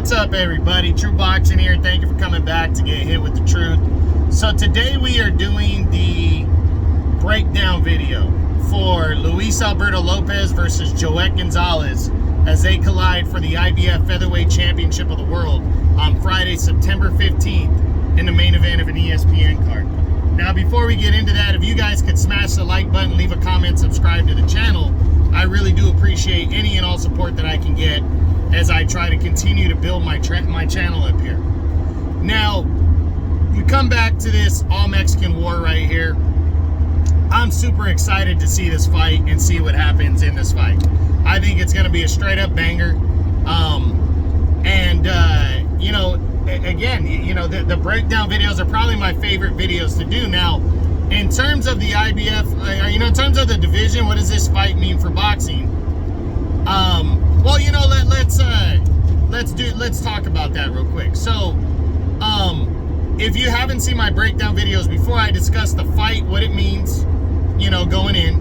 What's up, everybody? True Boxing here. Thank you for coming back to get hit with the truth. So today we are doing the breakdown video for Luis Alberto Lopez versus Joet Gonzalez as they collide for the IBF Featherweight Championship of the World on Friday, September 15th in the main event of an ESPN card. Now, before we get into that, if you guys could smash the like button, leave a comment, subscribe to the channel, I really do appreciate any and all support that I can get as I try to continue to build my channel up here. Now, we come back to this all-Mexican war right here. I'm super excited to see this fight and see what happens in this fight. I think it's going to be a straight-up banger. You know, again, you know, the breakdown videos are probably my favorite videos to do. Now, in terms of the IBF, you know, in terms of the division, what does this fight mean for boxing? Well, you know, let's talk about that real quick. So, if you haven't seen my breakdown videos before, I discuss the fight, what it means, you know, going in.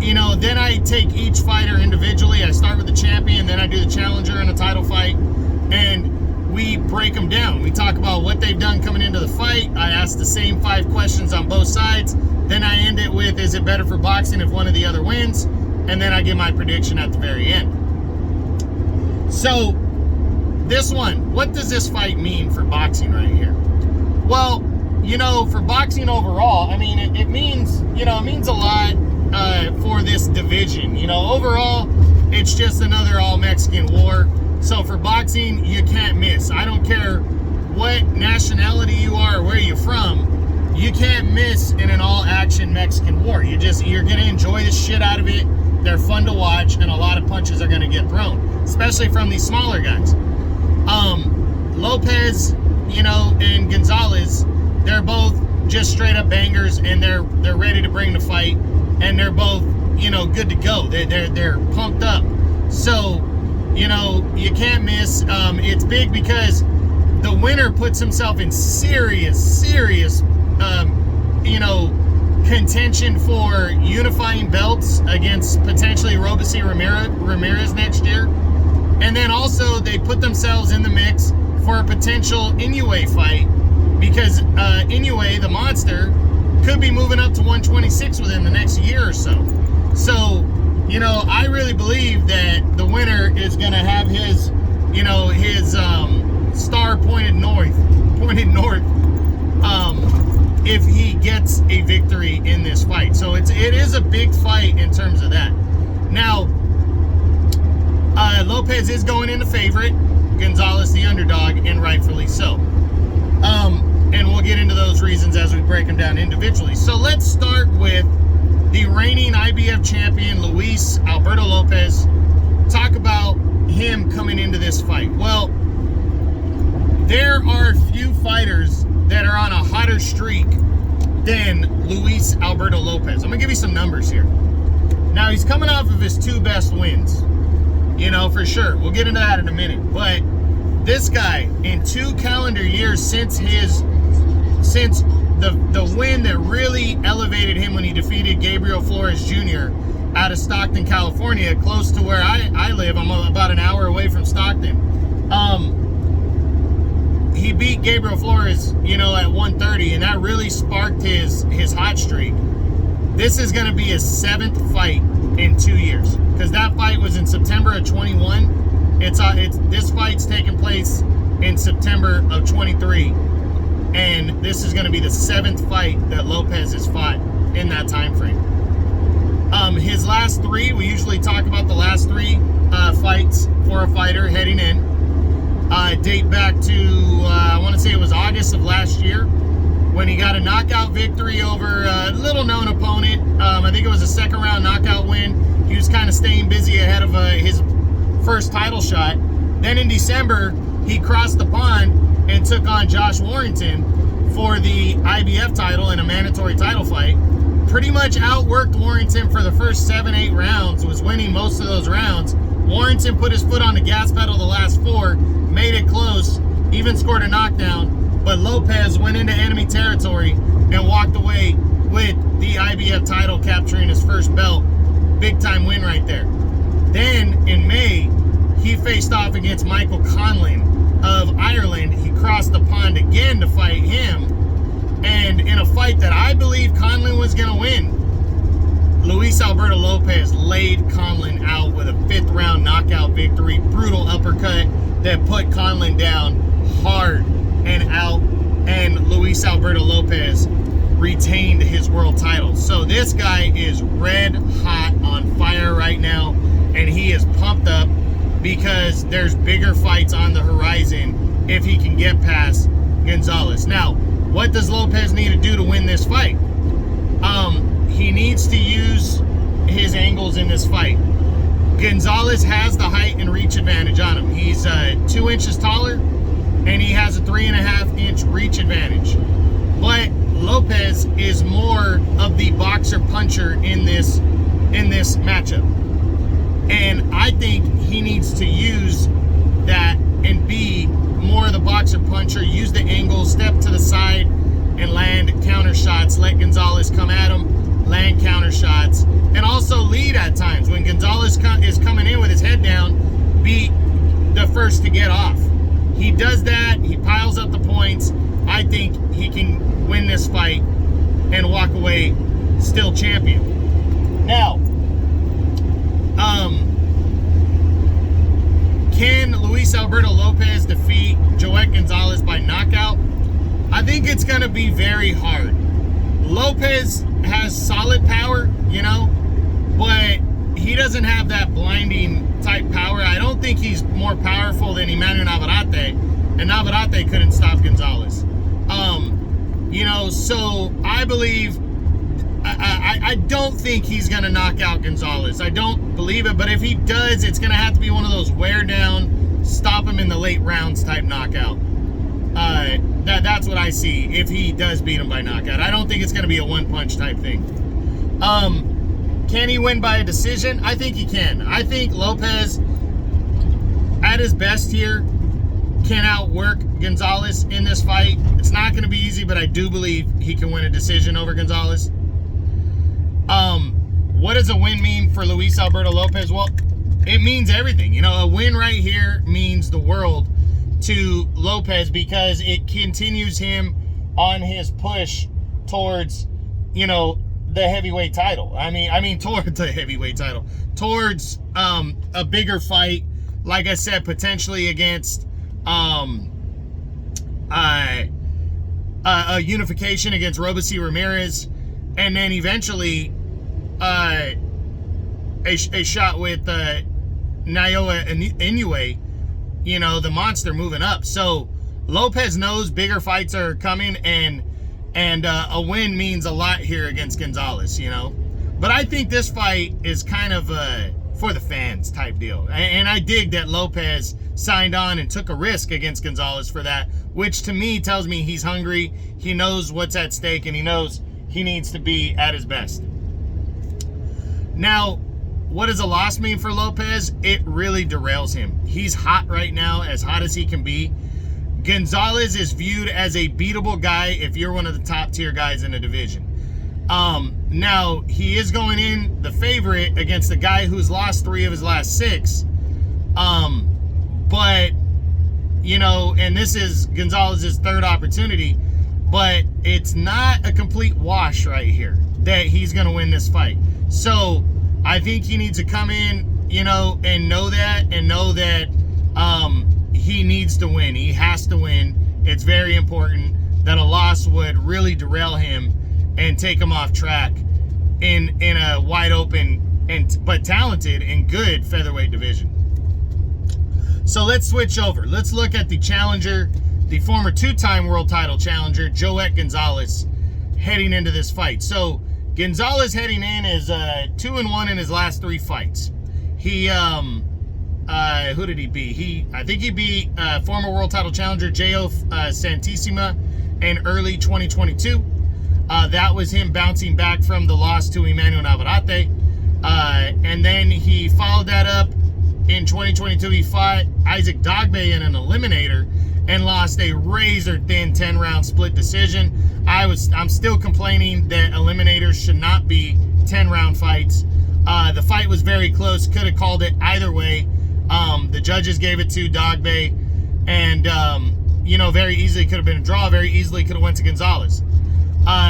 You know, then I take each fighter individually. I start with the champion, then I do the challenger in a title fight, and we break them down. We talk about what they've done coming into the fight. I ask the same 5 questions on both sides. Then I end it with, is it better for boxing if one or the other wins? And then I give my prediction at the very end. So, this one, what does this fight mean for boxing right here? Well, you know, for boxing overall, I mean, it means, you know, it means a lot for this division. You know, overall, it's just another all-Mexican war. So for boxing, you can't miss. I don't care what nationality you are or where you're from, you can't miss in an all-action Mexican war. You're going to enjoy the shit out of it. They're fun to watch, and a lot of punches are going to get thrown, especially from these smaller guys. Lopez, you know, and Gonzalez, they're both just straight up bangers, and they're ready to bring the fight, and they're both, you know, good to go. They're pumped up. So, you know, you can't miss. It's big because the winner puts himself in serious, you know, contention for unifying belts against potentially Robesi Ramirez next year. And then also they put themselves in the mix for a potential Inoue fight, because Inoue, the monster, could be moving up to 126 within the next year or so. So, you know, I really believe that the winner is going to have his, you know, his star pointed north, if he gets a victory in this fight. So it is a big fight in terms of that. Now, Lopez is going in the favorite, Gonzalez the underdog, and rightfully so. And we'll get into those reasons as we break them down individually. So let's start with the reigning IBF champion, Luis Alberto Lopez. Talk about him coming into this fight. Well, there are few fighters that are on a hotter streak than Luis Alberto Lopez. I'm gonna give you some numbers here. Now, he's coming off of his 2 best wins, you know, for sure. We'll get into that in a minute. But this guy, in 2 calendar years since the win that really elevated him when he defeated Gabriel Flores Jr. out of Stockton, California, close to where I live. I'm about an hour away from Stockton. He beat Gabriel Flores, you know, at 130, and that really sparked his hot streak. This is going to be his 7th fight in 2 years, because that fight was in September of 21. This fight's taking place in September of 23, and this is going to be the 7th fight that Lopez has fought in that time frame. His last 3, we usually talk about the last 3 fights for a fighter heading in. Date back to, I want to say it was August of last year, when he got a knockout victory over a little-known opponent. I think it was a 2nd round knockout win. He was kind of staying busy ahead of his first title shot. Then in December, he crossed the pond and took on Josh Warrington for the IBF title in a mandatory title fight. Pretty much outworked Warrington for the first 7-8 rounds, was winning most of those rounds. Warrington put his foot on the gas pedal the last 4, made it close, even scored a knockdown, but Lopez went into enemy territory and walked away with the IBF title, capturing his first belt. Big time win right there. Then in May, he faced off against Michael Conlan of Ireland. He crossed the pond again to fight him. And in a fight that I believe Conlan was going to win, Luis Alberto Lopez laid Conlan out with a 5th round knockout victory. Brutal uppercut that put Conlan down hard and out. And Luis Alberto Lopez retained his world title. So this guy is red hot on fire right now. And he is pumped up because there's bigger fights on the horizon if he can get past Gonzalez. Now, what does Lopez need to do to win this fight? He needs to use his angles in this fight. Gonzalez has the height and reach advantage on him. He's 2 inches taller, and he has a 3.5-inch reach advantage. But Lopez is more of the boxer-puncher in this matchup. And I think he needs to use that and be more of the boxer-puncher, use the angle, step to the side, and land counter shots. Let Gonzalez come at him, land counter shots, and also lead at times. When Gonzalez is coming in with his head down, be the first to get off. He does that. He piles up the points. I think he can win this fight and walk away still champion. Now, can Luis Alberto Lopez defeat Joet Gonzalez by knockout? I think it's going to be very hard. Lopez has solid power, you know, but he doesn't have that blinding type power. I don't think he's more powerful than Emmanuel Navarrete, and Navarrete couldn't stop Gonzalez. You know, so I believe, I don't think he's going to knock out Gonzalez. I don't believe it, but if he does, it's going to have to be one of those wear down, stop him in the late rounds type knockout. That's what I see if he does beat him by knockout. I don't think it's going to be a one-punch type thing. Can he win by a decision? I think he can. I think Lopez, at his best here, can outwork Gonzalez in this fight. It's not going to be easy, but I do believe he can win a decision over Gonzalez. What does a win mean for Luis Alberto Lopez? Well, it means everything. You know, a win right here means the world to Lopez because it continues him on his push towards, you know, the heavyweight title. I mean towards the heavyweight title, towards a bigger fight, like I said, potentially against a unification against Robeisy Ramirez, and then eventually a shot with Naoya Inoue, you know, the monster moving up. So Lopez knows bigger fights are coming, and a win means a lot here against Gonzalez, you know. But I think this fight is kind of for the fans type deal. And I dig that Lopez signed on and took a risk against Gonzalez for that, which to me tells me he's hungry, he knows what's at stake, and he knows he needs to be at his best. Now, what does a loss mean for Lopez? It really derails him. He's hot right now, as hot as he can be. Gonzalez is viewed as a beatable guy if you're one of the top tier guys in the division. Now, he is going in the favorite against a guy who's lost 3 of his last 6. But, you know, and this is Gonzalez's 3rd opportunity, but it's not a complete wash right here that he's going to win this fight. So I think he needs to come in, you know, and know that he needs to win. He has to win. It's very important. That a loss would really derail him and take him off track in a wide open but talented and good featherweight division. So let's switch over. Let's look at the challenger, the former 2-time world title challenger, Joet Gonzalez, heading into this fight. So Gonzalez heading in is 2-1 in his last 3 fights. He who did he beat? I think he beat former world title challenger J.O. Santissima in early 2022. That was him bouncing back from the loss to Emmanuel Navarrete. And then he followed that up in 2022. He fought Isaac Dogbe in an eliminator and lost a razor-thin 10-round split decision. I'm still complaining that eliminators should not be 10-round fights. The fight was very close. Could have called it either way. The judges gave it to Dogbe, and very easily could have been a draw. Very easily could have went to Gonzalez.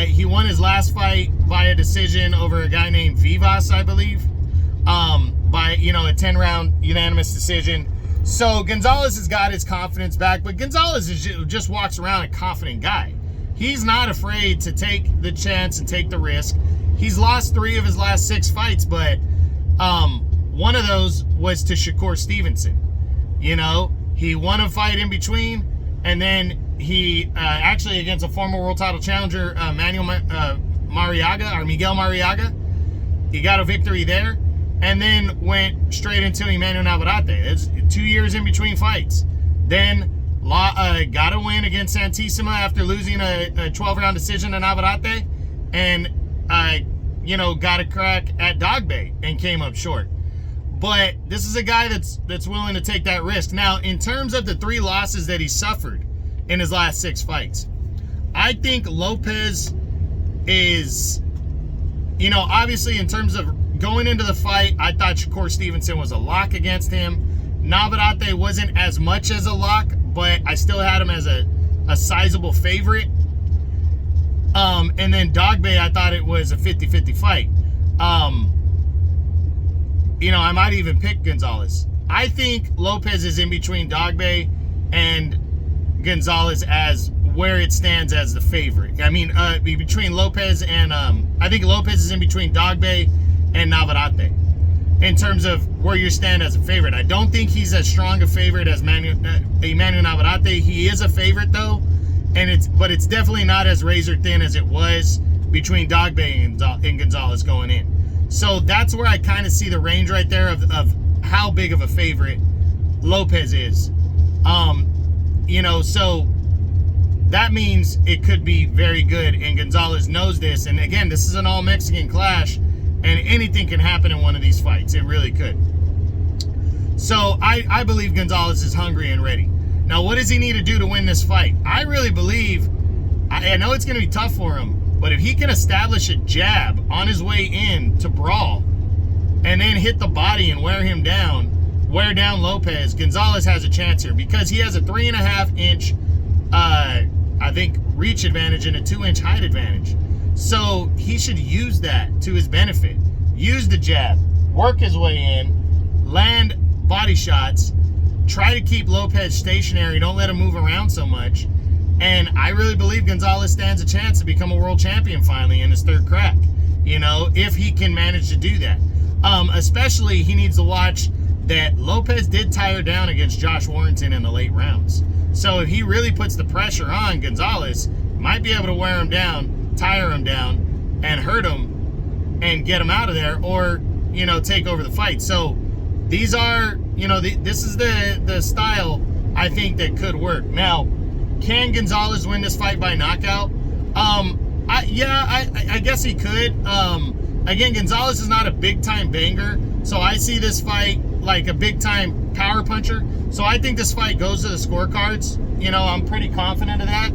He won his last fight by a decision over a guy named Vivas, I believe, by a 10-round unanimous decision. So Gonzalez has got his confidence back, but Gonzalez just walks around a confident guy. He's not afraid to take the chance and take the risk. He's lost 3 of his last 6 fights, but one of those was to Shakur Stevenson. He won a fight in between, and then he actually against a former world title challenger, Miguel Mariaga. He got a victory there, and then went straight into Emmanuel Navarrete. It's 2 years in between fights. Then got a win against Santissima after losing a 12-round decision to Navarrete, and got a crack at Dogbe and came up short. But this is a guy that's willing to take that risk. Now, in terms of the 3 losses that he suffered in his last 6 fights, I think Lopez is, obviously in terms of going into the fight, I thought Shakur Stevenson was a lock against him. Navarrete wasn't as much as a lock, but I still had him as a sizable favorite. And then Dogbe, I thought it was a 50-50 fight. I might even pick Gonzalez. I think Lopez is in between Dogbe and Gonzalez as where it stands as the favorite. I mean, between Lopez and I think Lopez is in between Dogbe and Navarrete in terms of where you stand as a favorite. I don't think he's as strong a favorite as Emmanuel Navarrete. He is a favorite though, but it's definitely not as razor thin as it was between Dogbe and Gonzalez going in. So that's where I kind of see the range right there of how big of a favorite Lopez is. So that means it could be very good, and Gonzalez knows this. And again, this is an all-Mexican clash, and anything can happen in one of these fights. It really could. So I believe Gonzalez is hungry and ready. Now, what does he need to do to win this fight? I really believe, I know it's going to be tough for him, but if he can establish a jab on his way in to brawl and then hit the body and wear down Lopez, Gonzalez has a chance here because he has a 3.5-inch, I think, reach advantage and a 2-inch height advantage. So he should use that to his benefit. Use the jab, work his way in, land body shots, try to keep Lopez stationary, don't let him move around so much. And I really believe Gonzalez stands a chance to become a world champion finally in his 3rd crack, if he can manage to do that. Especially, he needs to watch that Lopez did tire down against Josh Warrington in the late rounds. So if he really puts the pressure on Gonzalez, might be able to wear him down, tire him down, and hurt him and get him out of there, or, take over the fight. So these are, this is the style I think that could work. Now, can Gonzalez win this fight by knockout? I guess he could. Again, Gonzalez is not a big-time banger, so I see this fight like a big-time power puncher. So I think this fight goes to the scorecards. I'm pretty confident of that.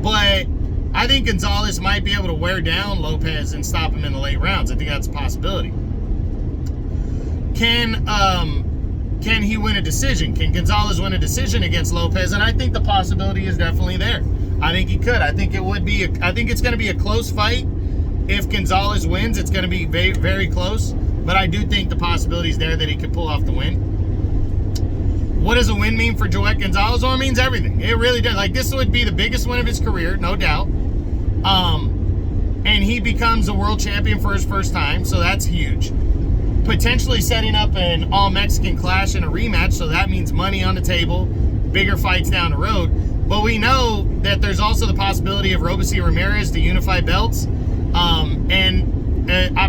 But I think Gonzalez might be able to wear down Lopez and stop him in the late rounds. I think that's a possibility. Can he win a decision? Can Gonzalez win a decision against Lopez? And I think the possibility is definitely there. I think he could. I think it's going to be a close fight. If Gonzalez wins, it's going to be very, very close. But I do think the possibility is there that he could pull off the win. What does a win mean for Joet Gonzalez? Well, it means everything. It really does. Like, this would be the biggest win of his career, no doubt. And he becomes a world champion for his first time, so that's huge. Potentially setting up an all-Mexican clash and a rematch, so that means money on the table, bigger fights down the road. But we know that there's also the possibility of Robeisy Ramirez to unify belts, and a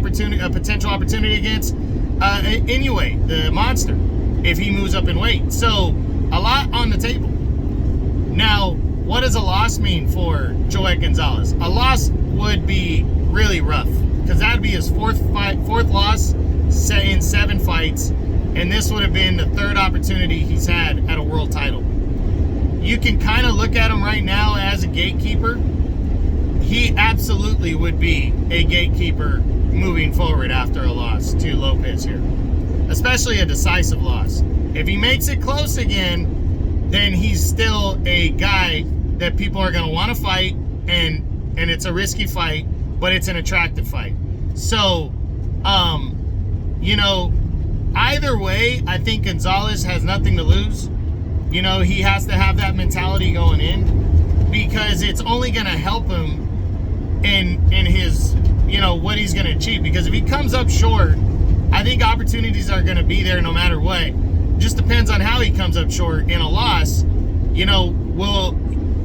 potential opportunity against Inoue, the monster, if he moves up in weight. So a lot on the table. Now, what does a loss mean for Joet Gonzalez? A loss would be really rough, because that would be his fourth loss in 7 fights, and this would have been the 3rd opportunity he's had at a world title. You can kind of look at him right now as a gatekeeper. He absolutely would be a gatekeeper moving forward after a loss to Lopez here, especially a decisive loss. If he makes it close again, then he's still a guy that people are going to want to fight, and it's a risky fight, but it's an attractive fight. So, you know, either way, I think Gonzalez has nothing to lose. You know, he has to have that mentality going in, because it's only going to help him in his, you know, what he's going to achieve. Because if he comes up short, I think opportunities are going to be there no matter what. Just depends on how he comes up short. In a loss, you know, will,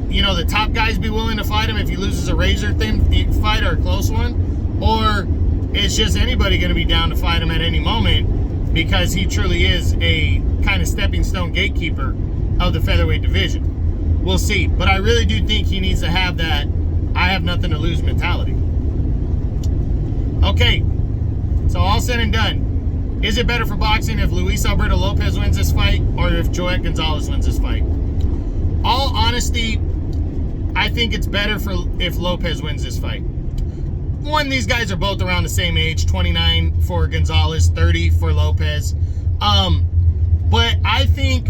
you know, the top guys be willing to fight him if he loses a razor thin fight or a close one? Or is just anybody going to be down to fight him at any moment, because he truly is a kind of stepping stone gatekeeper of the featherweight division? We'll see. But I really do think he needs to have that I have nothing to lose mentality. Okay, so all said and done, is it better for boxing if Luis Alberto Lopez wins this fight, or if Joet Gonzalez wins this fight? All honesty, I think it's better if Lopez wins this fight. One, these guys are both around the same age, 29 for Gonzalez, 30 for Lopez. But I think,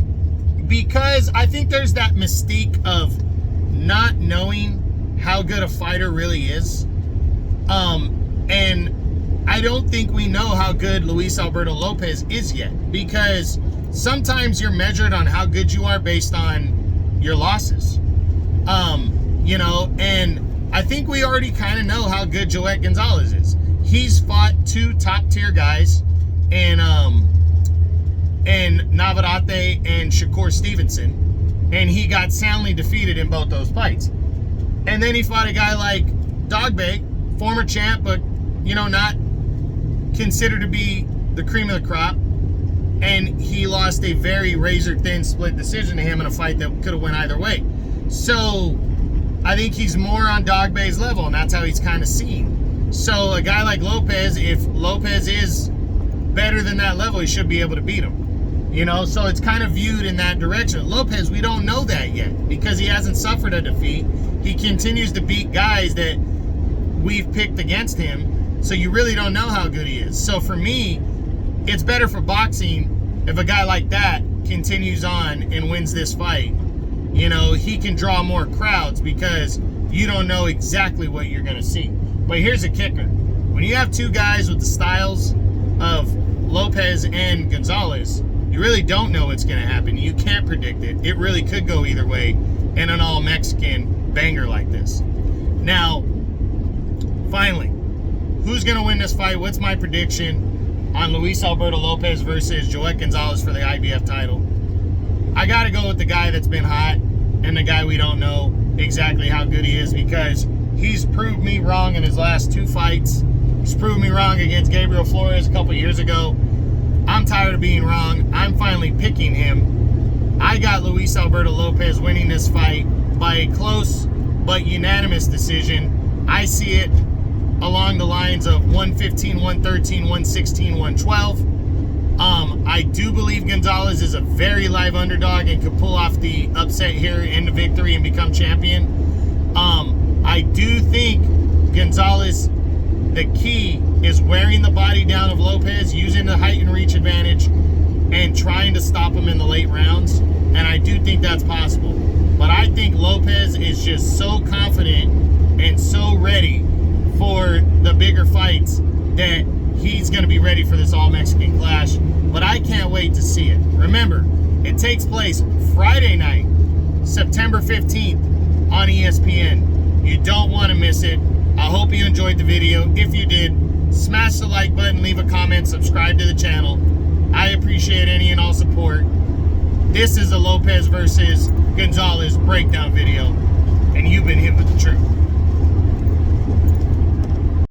because I think there's that mystique of not knowing how good a fighter really is. And I don't think we know how good Luis Alberto Lopez is yet, because sometimes you're measured on how good you are based on your losses. You know, and I think we already kind of know how good Joet Gonzalez is. He's fought two top-tier guys in Navarrete and Shakur Stevenson, and he got soundly defeated in both those fights. And then he fought a guy like Dogbay, former champ, but, you know, not considered to be the cream of the crop. And he lost a very razor-thin split decision to him in a fight that could have went either way. So I think he's more on Dogbay's level, and that's how he's kind of seen. So a guy like Lopez, if Lopez is better than that level, he should be able to beat him. You know, so it's kind of viewed in that direction. Lopez, we don't know that yet, because he hasn't suffered a defeat. He continues to beat guys that we've picked against him, so you really don't know how good he is. So for me, it's better for boxing if a guy like that continues on and wins this fight. You know, he can draw more crowds because you don't know exactly what you're going to see. But here's a kicker. When you have two guys with the styles of Lopez and Gonzalez, you really don't know what's going to happen. You can't predict it. It really could go either way in an all-Mexican banger like this. Now, finally, who's going to win this fight? What's my prediction on Luis Alberto Lopez versus Joet Gonzalez for the IBF title? I got to go with the guy that's been hot and the guy we don't know exactly how good he is, because he's proved me wrong in his last two fights. He's proved me wrong against Gabriel Flores a couple years ago. I'm tired of being wrong. I'm finally picking him. I got Luis Alberto Lopez winning this fight by a close but unanimous decision. I see it along the lines of 115, 113, 116, 112. I do believe Gonzalez is a very live underdog and could pull off the upset here in the victory and become champion. I do think Gonzalez, the key is wearing the body down of Lopez, using the height and reach advantage, and trying to stop him in the late rounds. And I do think that's possible. But I think Lopez is just so confident and so ready for the bigger fights that he's going to be ready for this all-Mexican clash. But I can't wait to see it. Remember, it takes place Friday night, September 15th on ESPN. You don't want to miss it. I hope you enjoyed the video. If you did, smash the like button, leave a comment, subscribe to the channel. I appreciate any and all support. This is a Lopez versus Gonzalez breakdown video, and you've been hit with the truth.